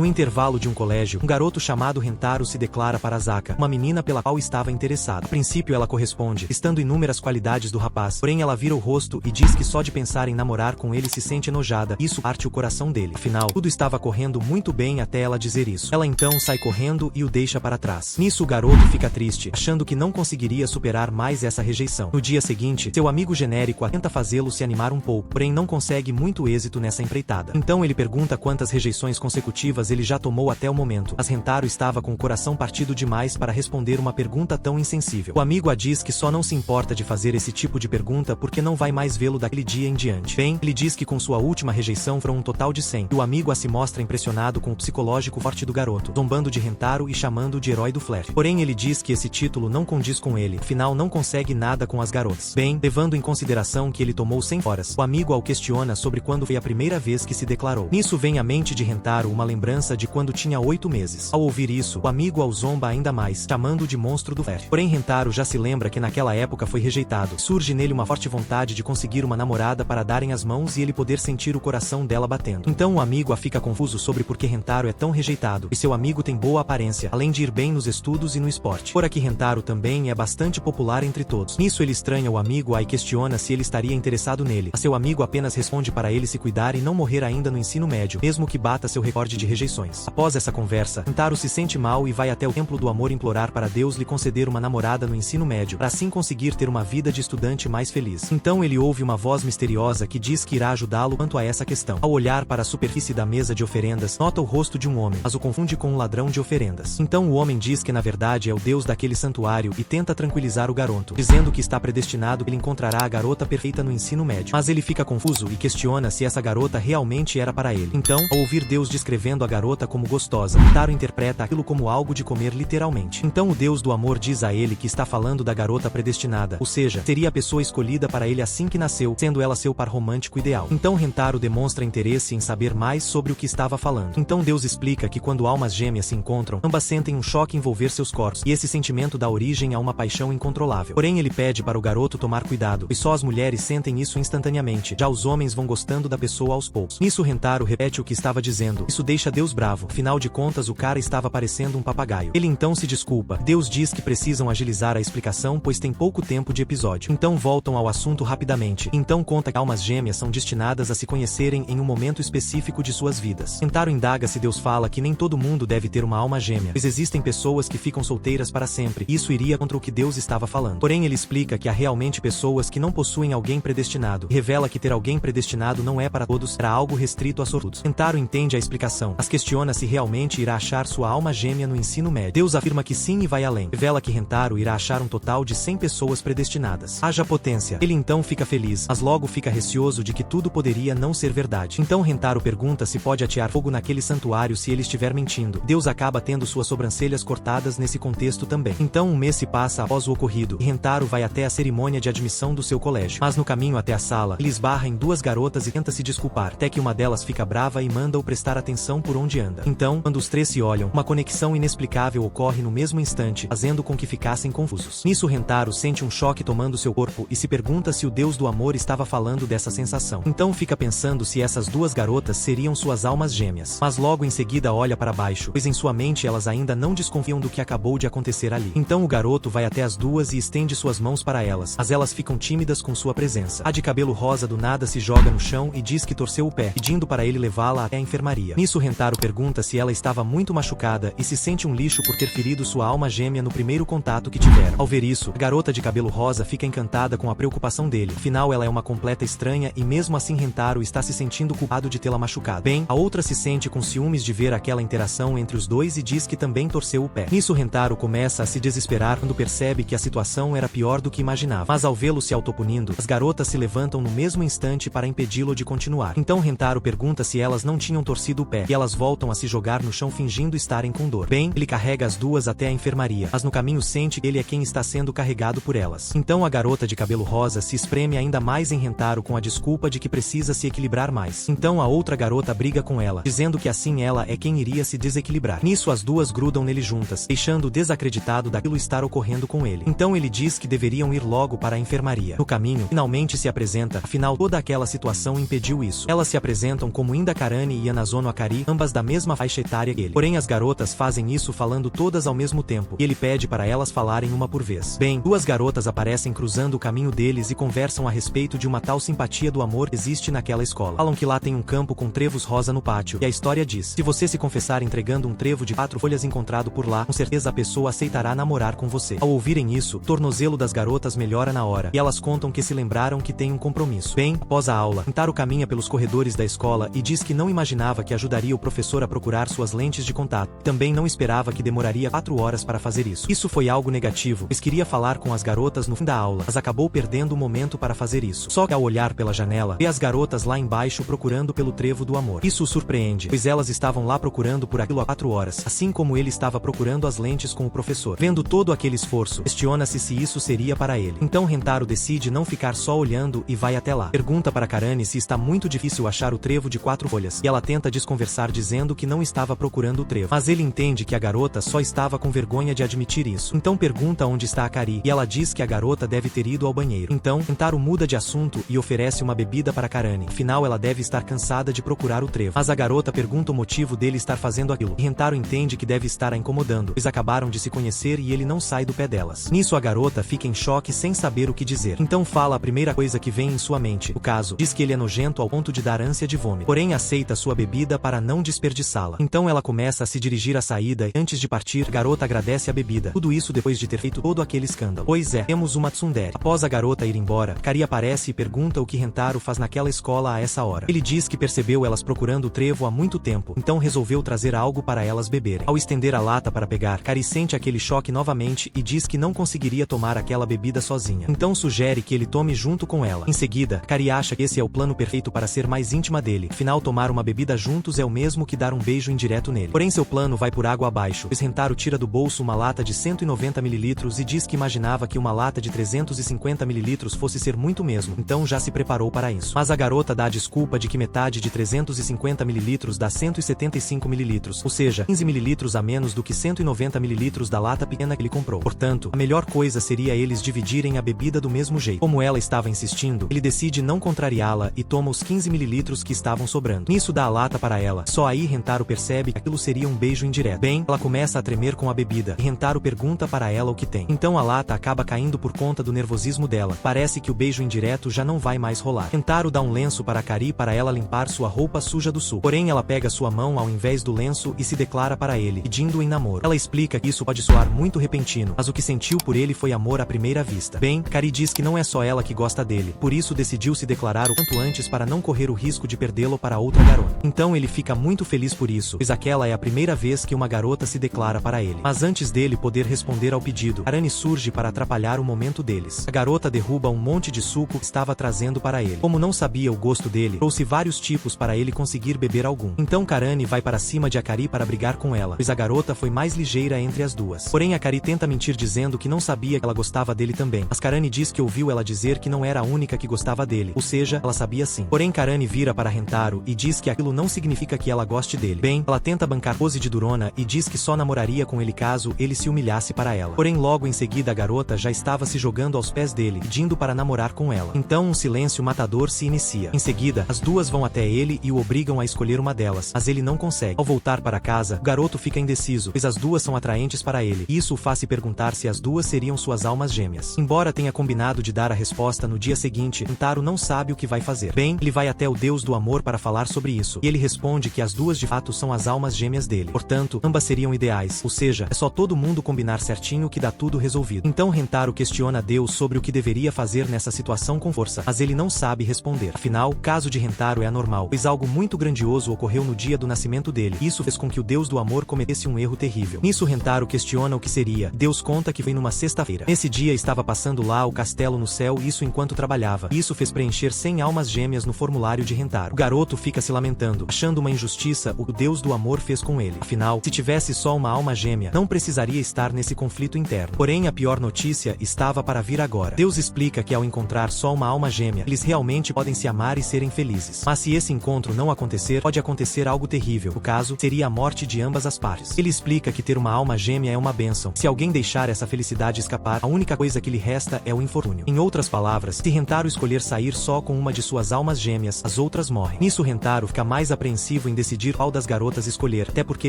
No intervalo de um colégio, um garoto chamado Rentaro se declara para Asaka, uma menina pela qual estava interessado. A princípio ela corresponde, estando inúmeras qualidades do rapaz, porém ela vira o rosto e diz que só de pensar em namorar com ele se sente enojada, isso parte o coração dele. Afinal, tudo estava correndo muito bem até ela dizer isso. Ela então sai correndo e o deixa para trás. Nisso o garoto fica triste, achando que não conseguiria superar mais essa rejeição. No dia seguinte, seu amigo genérico tenta fazê-lo se animar um pouco, porém não consegue muito êxito nessa empreitada. Então ele pergunta quantas rejeições consecutivas ele já tomou até o momento, mas Rentaro estava com o coração partido demais para responder uma pergunta tão insensível. O amigo a diz que só não se importa de fazer esse tipo de pergunta porque não vai mais vê-lo daquele dia em diante. Bem, ele diz que com sua última rejeição foram um total de 100, e o amigo se mostra impressionado com o psicológico forte do garoto, zombando de Rentaro e chamando de herói do flerte. Porém ele diz que esse título não condiz com ele, afinal não consegue nada com as garotas. Bem, levando em consideração que ele tomou 100 horas, o amigo o questiona sobre quando foi a primeira vez que se declarou. Nisso vem à mente de Rentaro uma lembrança de quando tinha 8 meses. Ao ouvir isso, o amigo o zomba ainda mais, chamando de monstro do flerte. Porém Rentaro já se lembra que naquela época foi rejeitado. Surge nele uma forte vontade de conseguir uma namorada para darem as mãos e ele poder sentir o coração dela batendo. Então o amigo fica confuso sobre por que Rentaro é tão rejeitado, e seu amigo tem boa aparência, além de ir bem nos estudos e no esporte. Fora que Rentaro também é bastante popular entre todos. Nisso ele estranha o amigo e questiona se ele estaria interessado nele, mas seu amigo apenas responde para ele se cuidar e não morrer ainda no ensino médio, mesmo que bata seu recorde de rejeições. Após essa conversa, Rentaro se sente mal e vai até o templo do amor implorar para Deus lhe conceder uma namorada no ensino médio, para assim conseguir ter uma vida de estudante mais feliz. Então ele ouve uma voz misteriosa que diz que irá ajudá-lo quanto a essa questão. Ao olhar para a superfície da mesa de oferendas, nota o rosto de um homem, mas o confunde com um ladrão de oferendas. Então o homem diz que na verdade é o deus daquele santuário e tenta tranquilizar o garoto, dizendo que está predestinado que ele encontrará a garota perfeita no ensino médio. Mas ele fica confuso e questiona se essa garota realmente era para ele. Então, ao ouvir Deus descrevendo a garota como gostosa, Rentaro interpreta aquilo como algo de comer literalmente. Então o deus do amor diz a ele que está falando da garota predestinada, ou seja, seria a pessoa escolhida para ele assim que nasceu, sendo ela seu par romântico ideal. Então Rentaro demonstra interesse em saber mais sobre o que estava falando. Então Deus explica que quando almas gêmeas se encontram, ambas sentem um choque envolver seus corpos, e esse sentimento dá origem a uma paixão incontrolável. Porém ele pede para o garoto tomar cuidado, pois só as mulheres sentem isso instantaneamente, já os homens vão gostando da pessoa aos poucos. Nisso Rentaro repete o que estava dizendo. Isso deixa Deus bravo, afinal de contas o cara estava parecendo um papagaio. Ele então se desculpa. Deus diz que precisam agilizar a explicação pois tem pouco tempo de episódio. Então voltam ao assunto rapidamente. Então conta que almas gêmeas são destinadas a se conhecerem em um momento específico de suas vidas. Rentaro indaga se Deus fala que nem todo mundo deve ter uma alma gêmea, pois existem pessoas que ficam solteiras para sempre. Isso iria contra o que Deus estava falando. Porém ele explica que há realmente pessoas que não possuem alguém predestinado, e revela que ter alguém predestinado não é para todos, era algo restrito a sortudos. Rentaro entende a explicação, mas questiona se realmente irá achar sua alma gêmea no ensino médio. Deus afirma que sim e vai além. Revela que Rentaro irá achar um total de 100 pessoas predestinadas. Haja potência. Ele então fica feliz, mas logo fica receoso de que tudo poderia não ser verdade. Então Rentaro pergunta se pode atear fogo naquele santuário se ele estiver mentindo. Deus acaba tendo suas sobrancelhas cortadas nesse contexto também. Então um mês se passa após o ocorrido, e Rentaro vai até a cerimônia de admissão do seu colégio. Mas no caminho até a sala, ele esbarra em duas garotas e tenta se desculpar, até que uma delas fica brava e manda-o prestar atenção por onde anda. Então, quando os três se olham, uma conexão inexplicável ocorre no mesmo instante, fazendo com que ficassem confusos. Nisso Rentaro sente um choque tomando seu corpo e se pergunta se o deus do amor estava falando dessa sensação. Então fica pensando se essas duas garotas seriam suas almas gêmeas. Mas logo em seguida olha para baixo, pois em sua mente elas ainda não desconfiam do que acabou de acontecer ali. Então o garoto vai até as duas e estende suas mãos para elas, mas elas ficam tímidas com sua presença. A de cabelo rosa do nada se joga no chão e diz que torceu o pé, pedindo para ele levá-la até a enfermaria. Nisso Rentaro pergunta se ela estava muito machucada e se sente um lixo por ter ferido sua alma gêmea no primeiro contato que tiveram. Ao ver isso, a garota de cabelo rosa fica encantada com a preocupação dele. Afinal ela é uma completa estranha e mesmo assim Rentaro está se sentindo culpado de tê-la machucado. Bem, a outra se sente com ciúmes de ver aquela interação entre os dois e diz que também torceu o pé. Nisso Rentaro começa a se desesperar quando percebe que a situação era pior do que imaginava. Mas ao vê-lo se autopunindo, as garotas se levantam no mesmo instante para impedi-lo de continuar. Então Rentaro pergunta se elas não tinham torcido o pé, e elas voltam a se jogar no chão fingindo estarem com dor. Bem, ele carrega as duas até a enfermaria, mas no caminho sente que ele é quem está sendo carregado por elas. Então a garota de cabelo rosa se espreme ainda mais em Rentaro com a desculpa de que precisa se equilibrar mais. Então a outra garota briga com ela, dizendo que assim ela é quem iria se desequilibrar. Nisso as duas grudam nele juntas, deixando-o desacreditado daquilo estar ocorrendo com ele. Então ele diz que deveriam ir logo para a enfermaria. No caminho, finalmente se apresenta, afinal toda aquela situação impediu isso. Elas se apresentam como Inda Karani e Anazono Akari, ambas todas da mesma faixa etária que ele. Porém as garotas fazem isso falando todas ao mesmo tempo, e ele pede para elas falarem uma por vez. Bem, duas garotas aparecem cruzando o caminho deles e conversam a respeito de uma tal simpatia do amor que existe naquela escola. Falam que lá tem um campo com trevos rosa no pátio, e a história diz: se você se confessar entregando um trevo de 4 folhas encontrado por lá, com certeza a pessoa aceitará namorar com você. Ao ouvirem isso, o tornozelo das garotas melhora na hora, e elas contam que se lembraram que tem um compromisso. Bem, após a aula, Rentaro caminha pelos corredores da escola e diz que não imaginava que ajudaria o professor a procurar suas lentes de contato. Também não esperava que demoraria 4 horas para fazer isso. Isso foi algo negativo, pois queria falar com as garotas no fim da aula, mas acabou perdendo o momento para fazer isso. Só que ao olhar pela janela, vê as garotas lá embaixo procurando pelo trevo do amor. Isso o surpreende, pois elas estavam lá procurando por aquilo há 4 horas, assim como ele estava procurando as lentes com o professor. Vendo todo aquele esforço, questiona-se se isso seria para ele. Então Rentaro decide não ficar só olhando e vai até lá. Pergunta para Karane se está muito difícil achar o trevo de 4 folhas, e ela tenta desconversar dizendo que não estava procurando o trevo. Mas ele entende que a garota só estava com vergonha de admitir isso. Então pergunta onde está a Kari, e ela diz que a garota deve ter ido ao banheiro. Então, Rentaro muda de assunto e oferece uma bebida para Karane. Afinal, ela deve estar cansada de procurar o trevo. Mas a garota pergunta o motivo dele estar fazendo aquilo, e Rentaro entende que deve estar a incomodando, pois acabaram de se conhecer e ele não sai do pé delas. Nisso a garota fica em choque sem saber o que dizer. Então fala a primeira coisa que vem em sua mente. O caso, diz que ele é nojento ao ponto de dar ânsia de vômito. Porém aceita sua bebida para não desperdiçá-la. Então ela começa a se dirigir à saída e antes de partir, a garota agradece a bebida. Tudo isso depois de ter feito todo aquele escândalo. Pois é, temos uma tsundere. Após a garota ir embora, Kari aparece e pergunta o que Rentaro faz naquela escola a essa hora. Ele diz que percebeu elas procurando o trevo há muito tempo, então resolveu trazer algo para elas beberem. Ao estender a lata para pegar, Kari sente aquele choque novamente e diz que não conseguiria tomar aquela bebida sozinha. Então sugere que ele tome junto com ela. Em seguida, Kari acha que esse é o plano perfeito para ser mais íntima dele. Afinal, tomar uma bebida juntos é o mesmo que dar um beijo indireto nele. Porém seu plano vai por água abaixo, pois Rentaro tira do bolso uma lata de 190 ml e diz que imaginava que uma lata de 350 ml fosse ser muito mesmo, então já se preparou para isso. Mas a garota dá a desculpa de que metade de 350 ml dá 175 ml, ou seja, 15 ml a menos do que 190 ml da lata pequena que ele comprou. Portanto, a melhor coisa seria eles dividirem a bebida do mesmo jeito. Como ela estava insistindo, ele decide não contrariá-la e toma os 15 ml que estavam sobrando. Nisso dá a lata para ela. Só aí Rentaro percebe que aquilo seria um beijo indireto. Bem, ela começa a tremer com a bebida, e Rentaro pergunta para ela o que tem. Então a lata acaba caindo por conta do nervosismo dela. Parece que o beijo indireto já não vai mais rolar. Rentaro dá um lenço para Kari para ela limpar sua roupa suja do sul. Porém ela pega sua mão ao invés do lenço e se declara para ele, pedindo em namoro. Ela explica que isso pode soar muito repentino, mas o que sentiu por ele foi amor à primeira vista. Bem, Kari diz que não é só ela que gosta dele, por isso decidiu se declarar o quanto antes para não correr o risco de perdê-lo para outra garota. Então ele fica muito feliz por isso, pois aquela é a primeira vez que uma garota se declara para ele. Mas antes dele poder responder ao pedido, Karane surge para atrapalhar o momento deles. A garota derruba um monte de suco que estava trazendo para ele. Como não sabia o gosto dele, trouxe vários tipos para ele conseguir beber algum. Então Karane vai para cima de Akari para brigar com ela, pois a garota foi mais ligeira entre as duas. Porém Akari tenta mentir dizendo que não sabia que ela gostava dele também. Mas Karane diz que ouviu ela dizer que não era a única que gostava dele, ou seja, ela sabia sim. Porém Karane vira para Rentaro e diz que aquilo não significa que ela goste dele. Bem, ela tenta bancar pose de durona e diz que só namoraria com ele caso ele se humilhasse para ela. Porém logo em seguida a garota já estava se jogando aos pés dele, pedindo para namorar com ela. Então um silêncio matador se inicia. Em seguida, as duas vão até ele e o obrigam a escolher uma delas, mas ele não consegue. Ao voltar para casa, o garoto fica indeciso, pois as duas são atraentes para ele, e isso o faz se perguntar se as duas seriam suas almas gêmeas. Embora tenha combinado de dar a resposta no dia seguinte, Rentaro não sabe o que vai fazer. Bem, ele vai até o deus do amor para falar sobre isso, e ele responde que as duas de fato são as almas gêmeas dele. Portanto, ambas seriam ideais, ou seja, é só todo mundo combinar certinho que dá tudo resolvido. Então Rentaro questiona Deus sobre o que deveria fazer nessa situação com força, mas ele não sabe responder. Afinal, o caso de Rentaro é anormal, pois algo muito grandioso ocorreu no dia do nascimento dele, e isso fez com que o deus do amor cometesse um erro terrível. Nisso Rentaro questiona o que seria. Deus conta que foi numa sexta-feira. Nesse dia estava passando lá o castelo no céu, isso enquanto trabalhava. Isso fez preencher 100 almas gêmeas no formulário de Rentaro. O garoto fica se lamentando, achando uma injustiça o que o deus do amor fez com ele. Afinal, se tivesse só uma alma gêmea, não precisaria estar nesse conflito interno. Porém, a pior notícia estava para vir agora. Deus explica que ao encontrar só uma alma gêmea, eles realmente podem se amar e serem felizes. Mas se esse encontro não acontecer, pode acontecer algo terrível. O caso seria a morte de ambas as partes. Ele explica que ter uma alma gêmea é uma bênção. Se alguém deixar essa felicidade escapar, a única coisa que lhe resta é o infortúnio. Em outras palavras, se Rentaro escolher sair só com uma de suas almas gêmeas, as outras morrem. Nisso Rentaro fica mais apreensivo em decidir decidir qual das garotas escolher, até porque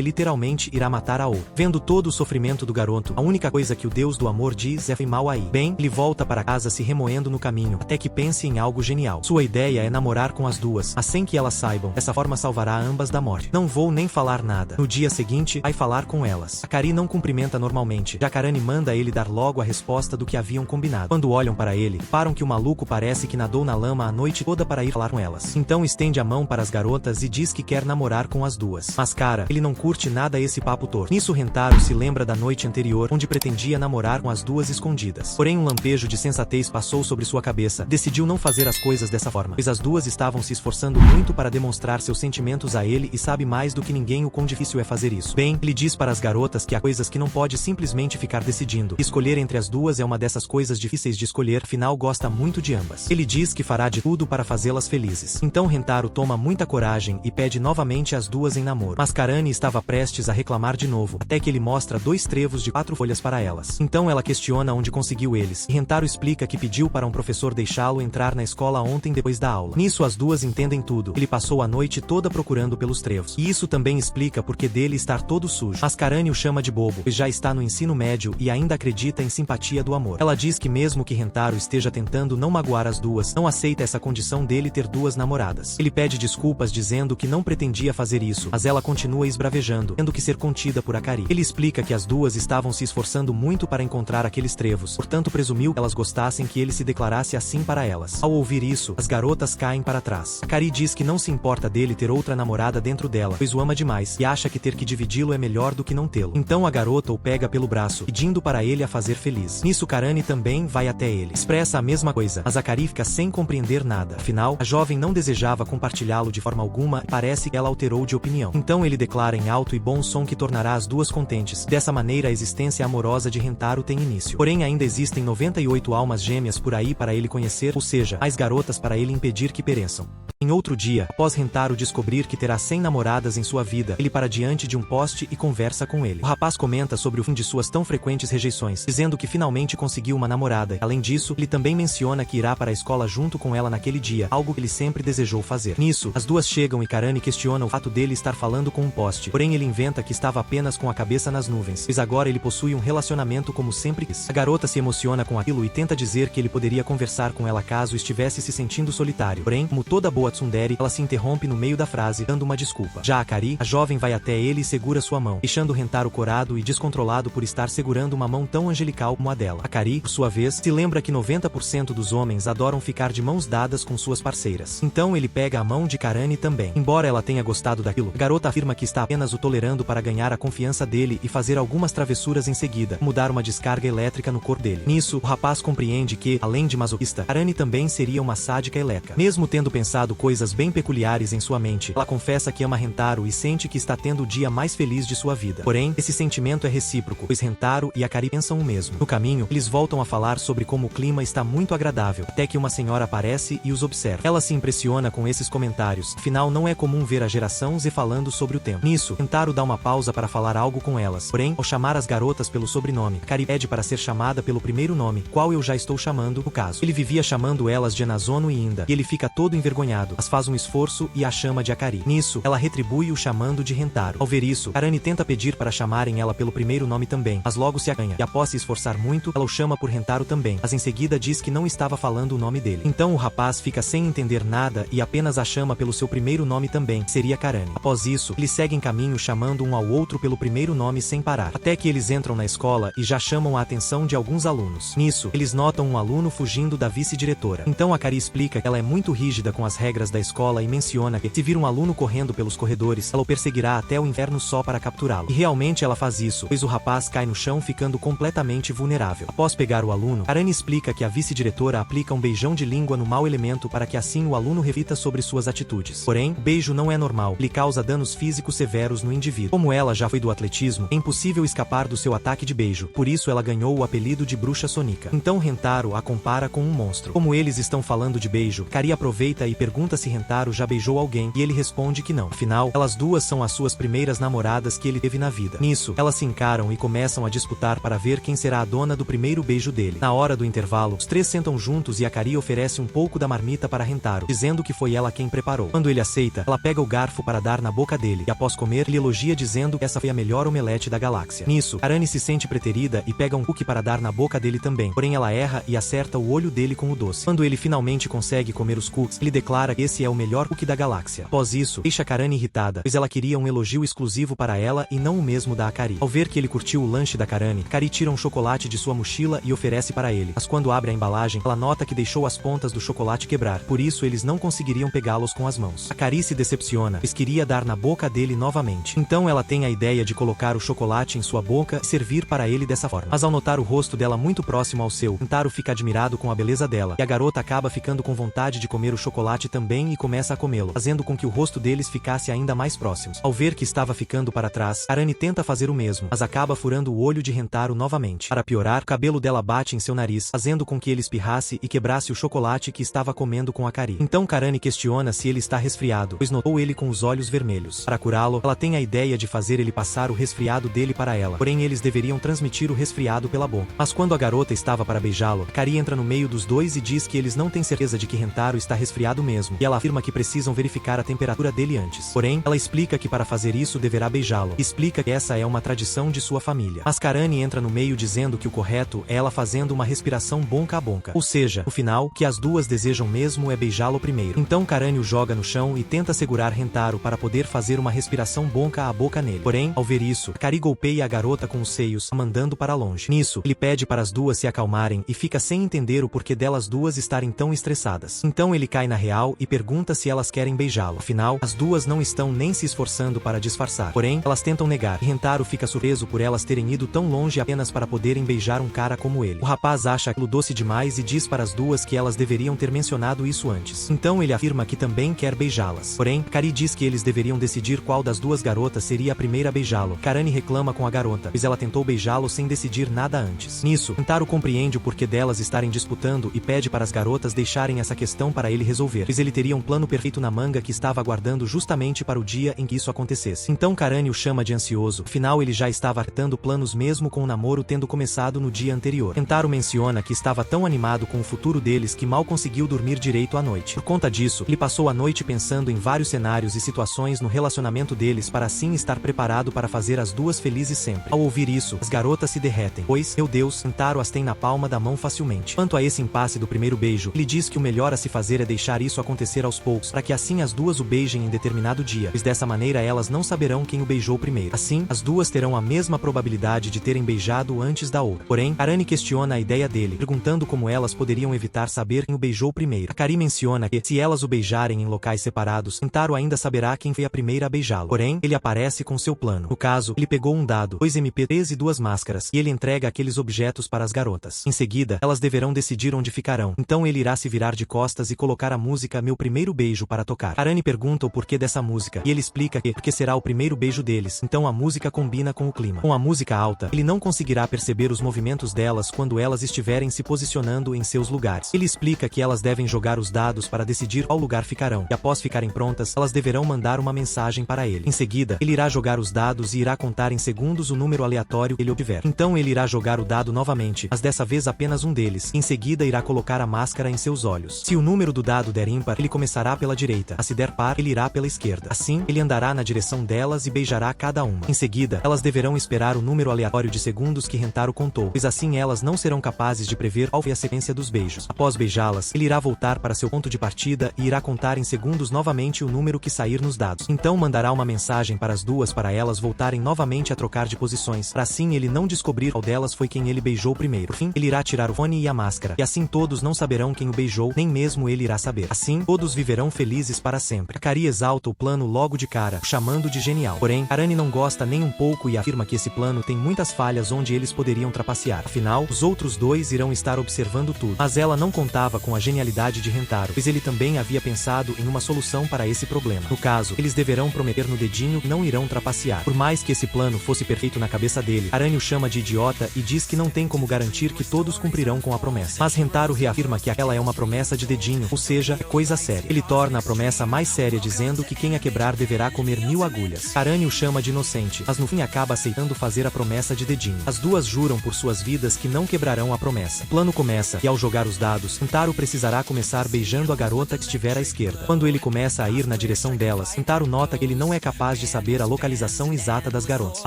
literalmente irá matar a outra. Vendo todo o sofrimento do garoto, a única coisa que o deus do amor diz é: "Foi mal aí." Bem, ele volta para casa se remoendo no caminho, até que pense em algo genial. Sua ideia é namorar com as duas, assim que elas saibam. Dessa forma salvará ambas da morte. "Não vou nem falar nada." No dia seguinte, vai falar com elas. Akari não cumprimenta normalmente. Jacarani manda ele dar logo a resposta do que haviam combinado. Quando olham para ele, param que o maluco parece que nadou na lama a noite toda para ir falar com elas. Então estende a mão para as garotas e diz que quer namorar com as duas. Mas cara, ele não curte nada esse papo torto. Nisso Rentaro se lembra da noite anterior, onde pretendia namorar com as duas escondidas. Porém um lampejo de sensatez passou sobre sua cabeça. Decidiu não fazer as coisas dessa forma, pois as duas estavam se esforçando muito para demonstrar seus sentimentos a ele e sabe mais do que ninguém o quão difícil é fazer isso. Bem, ele diz para as garotas que há coisas que não pode simplesmente ficar decidindo. Escolher entre as duas é uma dessas coisas difíceis de escolher, afinal gosta muito de ambas. Ele diz que fará de tudo para fazê-las felizes. Então Rentaro toma muita coragem e pede novamente as duas em namoro. Mas Karani estava prestes a reclamar de novo, até que ele mostra 2 trevos de 4 folhas para elas. Então ela questiona onde conseguiu eles, e Rentaro explica que pediu para um professor deixá-lo entrar na escola ontem depois da aula. Nisso as duas entendem tudo. Ele passou a noite toda procurando pelos trevos. E isso também explica porque dele estar todo sujo. Mas Karani o chama de bobo, pois já está no ensino médio e ainda acredita em simpatia do amor. Ela diz que mesmo que Rentaro esteja tentando não magoar as duas, não aceita essa condição dele ter 2 namoradas. Ele pede desculpas dizendo que não pretendia fazer isso, mas ela continua esbravejando, tendo que ser contida por Akari. Ele explica que as duas estavam se esforçando muito para encontrar aqueles trevos, portanto presumiu que elas gostassem que ele se declarasse assim para elas. Ao ouvir isso, as garotas caem para trás. Akari diz que não se importa dele ter outra namorada dentro dela, pois o ama demais, e acha que ter que dividi-lo é melhor do que não tê-lo. Então a garota o pega pelo braço, pedindo para ele a fazer feliz. Nisso Karani também vai até ele. Expressa a mesma coisa, mas Akari fica sem compreender nada. Afinal, a jovem não desejava compartilhá-lo de forma alguma e parece que ela alterou de opinião. Então ele declara em alto e bom som que tornará as duas contentes. Dessa maneira a existência amorosa de Rentaro tem início. Porém ainda existem 98 almas gêmeas por aí para ele conhecer, ou seja, mais garotas para ele impedir que pereçam. Em outro dia, após Rentaro descobrir que terá 100 namoradas em sua vida, ele para diante de um poste e conversa com ele. O rapaz comenta sobre o fim de suas tão frequentes rejeições, dizendo que finalmente conseguiu uma namorada. Além disso, ele também menciona que irá para a escola junto com ela naquele dia, algo que ele sempre desejou fazer. Nisso, as duas chegam e Karani questiona o fato dele estar falando com um poste. Porém ele inventa que estava apenas com a cabeça nas nuvens, pois agora ele possui um relacionamento como sempre quis. A garota se emociona com aquilo e tenta dizer que ele poderia conversar com ela caso estivesse se sentindo solitário. Porém, como toda boa tsundere, ela se interrompe no meio da frase, dando uma desculpa. Já Akari, a jovem vai até ele e segura sua mão, deixando Rentaro corado e descontrolado por estar segurando uma mão tão angelical como a dela. Akari, por sua vez, se lembra que 90% dos homens adoram ficar de mãos dadas com suas parceiras. Então ele pega a mão de Karani também. Embora ela tenha gostado daquilo, a garota afirma que está apenas o tolerando para ganhar a confiança dele e fazer algumas travessuras em seguida, como dar uma descarga elétrica no corpo dele. Nisso, o rapaz compreende que, além de masoquista, Karani também seria uma sádica elétrica. Mesmo tendo pensado coisas bem peculiares em sua mente, ela confessa que ama Rentaro e sente que está tendo o dia mais feliz de sua vida. Porém, esse sentimento é recíproco, pois Rentaro e Akari pensam o mesmo. No caminho, eles voltam a falar sobre como o clima está muito agradável, até que uma senhora aparece e os observa. Ela se impressiona com esses comentários, afinal não é comum ver a geração Z falando sobre o tempo. Nisso, Rentaro dá uma pausa para falar algo com elas, porém, ao chamar as garotas pelo sobrenome, Akari pede para ser chamada pelo primeiro nome, qual eu já estou chamando, no caso. Ele vivia chamando elas de Nazono e Inda, e ele fica todo envergonhado, mas faz um esforço e a chama de Akari. Nisso, ela retribui o chamando de Rentaro. Ao ver isso, Karani tenta pedir para chamarem ela pelo primeiro nome também, mas logo se acanha, e após se esforçar muito, ela o chama por Rentaro também, mas em seguida diz que não estava falando o nome dele. Então o rapaz fica sem entender nada e apenas a chama pelo seu primeiro nome também, que seria Karani. Após isso, eles seguem caminho chamando um ao outro pelo primeiro nome sem parar, até que eles entram na escola e já chamam a atenção de alguns alunos. Nisso, eles notam um aluno fugindo da vice-diretora. Então Akari explica que ela é muito rígida com as regras da escola e menciona que, se vir um aluno correndo pelos corredores, ela o perseguirá até o inferno só para capturá-lo. E realmente ela faz isso, pois o rapaz cai no chão ficando completamente vulnerável. Após pegar o aluno, Karani explica que a vice-diretora aplica um beijão de língua no mau elemento para que assim o aluno reflita sobre suas atitudes. Porém, o beijo não é normal, ele causa danos físicos severos no indivíduo. Como ela já foi do atletismo, é impossível escapar do seu ataque de beijo, por isso ela ganhou o apelido de Bruxa Sonica. Então Rentaro a compara com um monstro. Como eles estão falando de beijo, Akari aproveita e pergunta se Rentaro já beijou alguém, e ele responde que não. Afinal, elas duas são as suas primeiras namoradas que ele teve na vida. Nisso, elas se encaram e começam a disputar para ver quem será a dona do primeiro beijo dele. Na hora do intervalo, os três sentam juntos e Akari oferece um pouco da marmita para Rentaro, dizendo que foi ela quem preparou. Quando ele aceita, ela pega o garfo garfo para dar na boca dele, e após comer, ele elogia dizendo que essa foi a melhor omelete da galáxia. Nisso, Karane se sente preterida e pega um cookie para dar na boca dele também, porém ela erra e acerta o olho dele com o doce. Quando ele finalmente consegue comer os cookies, ele declara que esse é o melhor cookie da galáxia. Após isso, deixa Karane irritada, pois ela queria um elogio exclusivo para ela e não o mesmo da Akari. Ao ver que ele curtiu o lanche da Karane, Akari tira um chocolate de sua mochila e oferece para ele, mas quando abre a embalagem, ela nota que deixou as pontas do chocolate quebrar, por isso eles não conseguiriam pegá-los com as mãos. Akari se decepciona, pois queria dar na boca dele novamente. Então ela tem a ideia de colocar o chocolate em sua boca e servir para ele dessa forma. Mas ao notar o rosto dela muito próximo ao seu, Kentaro fica admirado com a beleza dela, e a garota acaba ficando com vontade de comer o chocolate também e começa a comê-lo, fazendo com que o rosto deles ficasse ainda mais próximos. Ao ver que estava ficando para trás, Karane tenta fazer o mesmo, mas acaba furando o olho de Kentaro novamente. Para piorar, o cabelo dela bate em seu nariz, fazendo com que ele espirrasse e quebrasse o chocolate que estava comendo com Akari. Então Karane questiona se ele está resfriado, pois notou ele com os olhos vermelhos. Para curá-lo, ela tem a ideia de fazer ele passar o resfriado dele para ela, porém eles deveriam transmitir o resfriado pela boca. Mas quando a garota estava para beijá-lo, Akari entra no meio dos dois e diz que eles não têm certeza de que Kentaro está resfriado mesmo, e ela afirma que precisam verificar a temperatura dele antes. Porém, ela explica que para fazer isso deverá beijá-lo, e explica que essa é uma tradição de sua família. Mas Karane entra no meio dizendo que o correto é ela fazendo uma respiração boca a boca, ou seja, no final, o que as duas desejam mesmo é beijá-lo primeiro. Então Karane o joga no chão e tenta segurar Kentaro para poder fazer uma respiração boca a boca nele. Porém, ao ver isso, Akari golpeia a garota com os seios, a mandando para longe. Nisso, ele pede para as duas se acalmarem e fica sem entender o porquê delas duas estarem tão estressadas. Então ele cai na real e pergunta se elas querem beijá-lo. Afinal, as duas não estão nem se esforçando para disfarçar. Porém, elas tentam negar, e Kentaro fica surpreso por elas terem ido tão longe apenas para poderem beijar um cara como ele. O rapaz acha aquilo doce demais e diz para as duas que elas deveriam ter mencionado isso antes. Então ele afirma que também quer beijá-las. Porém, Akari diz que eles deveriam decidir qual das duas garotas seria a primeira a beijá-lo. Karane reclama com a garota, pois ela tentou beijá-lo sem decidir nada antes. Nisso, Kentaro compreende o porquê delas estarem disputando e pede para as garotas deixarem essa questão para ele resolver, pois ele teria um plano perfeito na manga que estava aguardando justamente para o dia em que isso acontecesse. Então Karane o chama de ansioso, afinal ele já estava artando planos mesmo com o namoro tendo começado no dia anterior. Kentaro menciona que estava tão animado com o futuro deles que mal conseguiu dormir direito à noite. Por conta disso, ele passou a noite pensando em vários cenários e situações no relacionamento deles para assim estar preparado para fazer as duas felizes sempre. Ao ouvir isso, as garotas se derretem, pois, meu Deus, Kentaro as tem na palma da mão facilmente. Quanto a esse impasse do primeiro beijo, ele diz que o melhor a se fazer é deixar isso acontecer aos poucos, para que assim as duas o beijem em determinado dia, pois dessa maneira elas não saberão quem o beijou primeiro. Assim, as duas terão a mesma probabilidade de terem beijado antes da outra. Porém, Karane questiona a ideia dele, perguntando como elas poderiam evitar saber quem o beijou primeiro. Akari menciona que, se elas o beijarem em locais separados, Kentaro ainda saberá quem foi a primeira a beijá-lo. Porém, ele aparece com seu plano. No caso, ele pegou um dado, 2 MP3 e 2 máscaras, e ele entrega aqueles objetos para as garotas. Em seguida, elas deverão decidir onde ficarão. Então ele irá se virar de costas e colocar a música Meu Primeiro Beijo para tocar. Karane pergunta o porquê dessa música, e ele explica que, porque será o primeiro beijo deles, então a música combina com o clima. Com a música alta, ele não conseguirá perceber os movimentos delas quando elas estiverem se posicionando em seus lugares. Ele explica que elas devem jogar os dados para decidir qual lugar ficarão, e após ficarem prontas, elas deverão mandar uma mensagem para ele. Em seguida, ele irá jogar os dados e irá contar em segundos o número aleatório que ele obtiver. Então ele irá jogar o dado novamente, mas dessa vez apenas um deles. Em seguida irá colocar a máscara em seus olhos. Se o número do dado der ímpar, ele começará pela direita, mas se der par, ele irá pela esquerda. Assim, ele andará na direção delas e beijará cada uma. Em seguida, elas deverão esperar o número aleatório de segundos que Kentaro contou, pois assim elas não serão capazes de prever qual foi a sequência dos beijos. Após beijá-las, ele irá voltar para seu ponto de partida e irá contar em segundos novamente o número que sair nos dados. Então mandará uma mensagem para as duas para elas voltarem novamente a trocar de posições, para assim ele não descobrir qual delas foi quem ele beijou primeiro. Por fim, ele irá tirar o fone e a máscara, e assim todos não saberão quem o beijou, nem mesmo ele irá saber. Assim, todos viverão felizes para sempre. Akari exalta o plano logo de cara, o chamando de genial. Porém, Karane não gosta nem um pouco e afirma que esse plano tem muitas falhas onde eles poderiam trapacear. Afinal, os outros dois irão estar observando tudo. Mas ela não contava com a genialidade de Kentaro, pois ele também havia pensado em uma solução para esse problema. No caso, eles deverão prometer no dedinho que não irão trapacear. Por mais que esse plano fosse perfeito na cabeça dele, Karane o chama de idiota e diz que não tem como garantir que todos cumprirão com a promessa. Mas Kentaro reafirma que aquela é uma promessa de dedinho, ou seja, é coisa séria. Ele torna a promessa mais séria dizendo que quem a quebrar deverá comer 1000 agulhas. Karane o chama de inocente, mas no fim acaba aceitando fazer a promessa de dedinho. As duas juram por suas vidas que não quebrarão a promessa. O plano começa, e ao jogar os dados, Kentaro precisará começar beijando a garota que estiver à esquerda. Quando ele começa a ir na direção delas, Rentaro nota que ele não é capaz de saber a localização exata das garotas.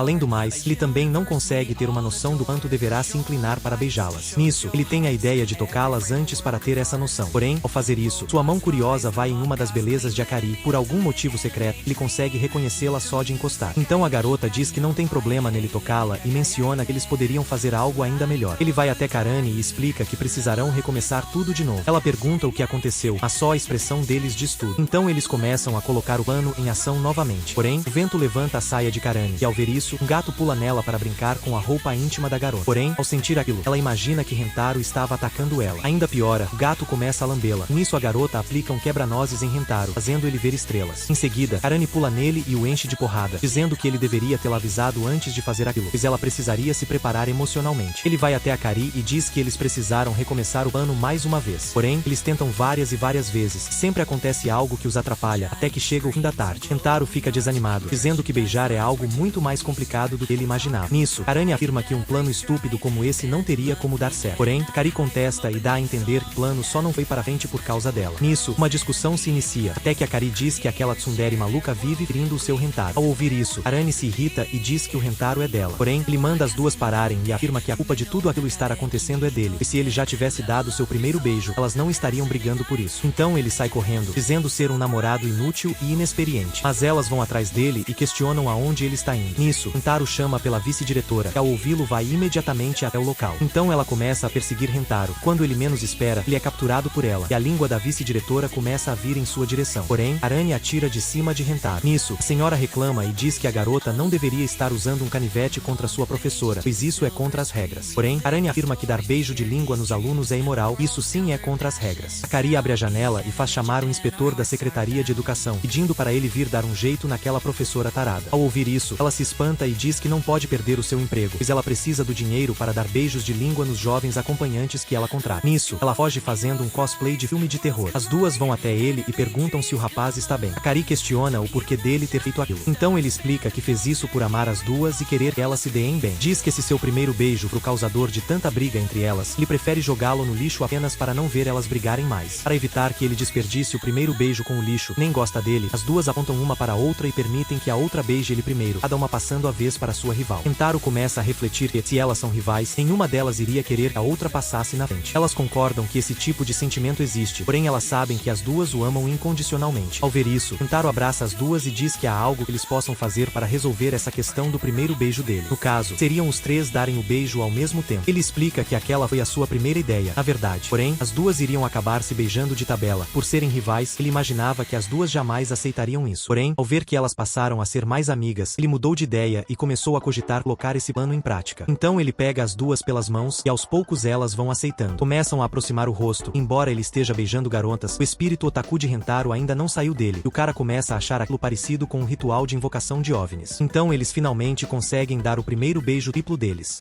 Além do mais, ele também não consegue ter uma noção do quanto deverá se inclinar para beijá-las. Nisso, ele tem a ideia de tocá-las antes para ter essa noção. Porém, ao fazer isso, sua mão curiosa vai em uma das belezas de Akari. Por algum motivo secreto, ele consegue reconhecê-la só de encostar. Então a garota diz que não tem problema nele tocá-la e menciona que eles poderiam fazer algo ainda melhor. Ele vai até Karani e explica que precisarão recomeçar tudo de novo. Ela pergunta o que aconteceu, mas só a expressão deles diz tudo. Então eles começam a colocar o plano em ação novamente. Porém, o vento levanta a saia de Karani, e ao ver isso, um gato pula nela para brincar com a roupa íntima da garota. Porém, ao sentir aquilo, ela imagina que Rentaro estava atacando ela. Ainda piora, o gato começa a lambê-la. Nisso a garota aplica um quebra-nozes em Rentaro, fazendo ele ver estrelas. Em seguida, Karani pula nele e o enche de porrada, dizendo que ele deveria tê-la avisado antes de fazer aquilo, pois ela precisaria se preparar emocionalmente. Ele vai até Akari e diz que eles precisaram recomeçar o plano mais uma vez. Porém, eles tentam várias e várias vezes. Sempre acontece algo que os atrapalha, até que chega o fim da tarde. Rentaro fica desanimado, dizendo que beijar é algo muito mais complicado do que ele imaginava. Nisso, Karani afirma que um plano estúpido como esse não teria como dar certo. Porém, Akari contesta e dá a entender que o plano só não foi para frente por causa dela. Nisso, uma discussão se inicia, até que Akari diz que aquela tsundere maluca vive ferindo o seu Rentaro. Ao ouvir isso, Karani se irrita e diz que o Rentaro é dela. Porém, ele manda as duas pararem e afirma que a culpa de tudo aquilo estar acontecendo é dele, e se ele já tivesse dado seu primeiro beijo, elas não estariam brigando por isso. Então ele sai correndo, dizendo ser um namorado inútil e inexperiente. Mas elas vão atrás dele e questionam aonde ele está indo. Nisso, Rentaro chama pela vice-diretora, que ao ouvi-lo vai imediatamente até o local. Então ela começa a perseguir Rentaro. Quando ele menos espera, ele é capturado por ela, e a língua da vice-diretora começa a vir em sua direção. Porém, Arani atira de cima de Rentaro. Nisso, a senhora reclama e diz que a garota não deveria estar usando um canivete contra sua professora, pois isso é contra as regras. Porém, Arani afirma que dar beijo de língua nos alunos é imoral, isso sim é contra as regras. Akari abre a janela e faz chamar o inspetor da Secretaria de Educação, pedindo para ele vir dar um jeito naquela professora tarada. Ao ouvir isso, ela se espanta e diz que não pode perder o seu emprego, pois ela precisa do dinheiro para dar beijos de língua nos jovens acompanhantes que ela contrata. Nisso, ela foge fazendo um cosplay de filme de terror. As duas vão até ele e perguntam se o rapaz está bem. Akari questiona o porquê dele ter feito aquilo. Então ele explica que fez isso por amar as duas e querer que elas se deem bem. Diz que esse seu primeiro beijo pro causador de tanta briga entre elas, ele prefere jogá-lo no lixo apenas para não ver elas brigarem mais. Para evitar que ele desperdice o primeiro beijo com o lixo, nem gosta dele, as duas apontam uma para a outra e permitem que a outra beije ele primeiro, cada uma passando a vez para sua rival. Rentaro começa a refletir que, se elas são rivais, nenhuma delas iria querer que a outra passasse na frente. Elas concordam que esse tipo de sentimento existe, porém elas sabem que as duas o amam incondicionalmente. Ao ver isso, Rentaro abraça as duas e diz que há algo que eles possam fazer para resolver essa questão do primeiro beijo dele. No caso, seriam os três darem o beijo ao mesmo tempo. Ele explica que aquela foi a sua primeira ideia, na verdade. Porém, as duas iriam acabar se beijando de tabela. Por serem rivais, ele imaginava que as duas jamais aceitariam isso. Porém, ao ver que elas passaram a ser mais amigas, ele mudou de ideia e começou a cogitar colocar esse plano em prática. Então ele pega as duas pelas mãos e aos poucos elas vão aceitando. Começam a aproximar o rosto. Embora ele esteja beijando garotas, o espírito otaku de Rentaro ainda não saiu dele, e o cara começa a achar aquilo parecido com um ritual de invocação de OVNIs. Então eles finalmente conseguem dar o primeiro beijo triplo deles.